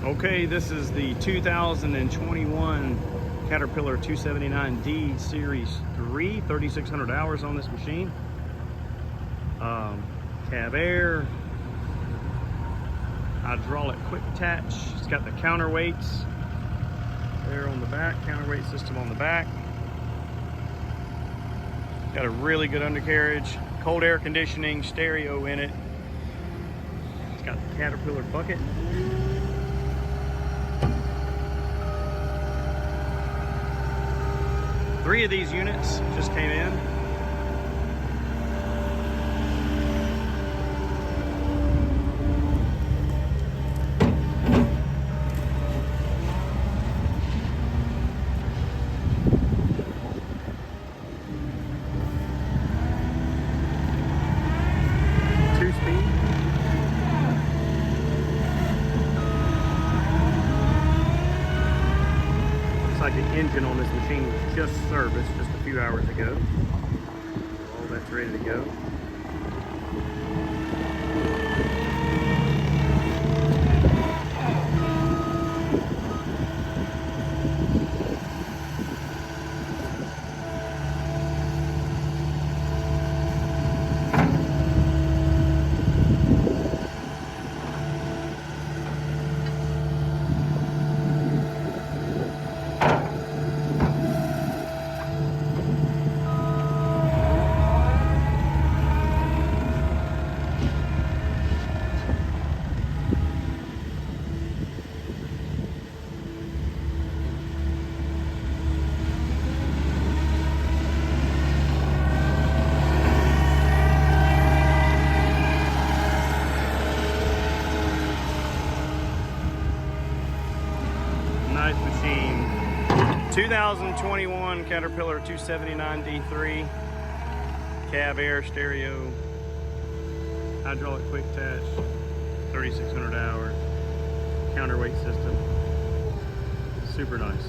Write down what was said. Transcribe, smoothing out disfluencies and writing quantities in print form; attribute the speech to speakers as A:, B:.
A: Okay, this is the 2021 Caterpillar 279D Series 3, 3,600 hours on this machine. Cab air, hydraulic quick attach. It's got the counterweights there on the back, counterweight system on the back. Got a really good undercarriage, cold air conditioning, stereo in it. It's got the Caterpillar bucket. Three of these units just came in. Two-speed. Looks like the engine on this machine was just serviced just a few hours ago. All that's ready to go. Nice machine. 2021 Caterpillar 279D3. Cab air, stereo, hydraulic quick attach, 3,600 hours, counterweight system. Super nice.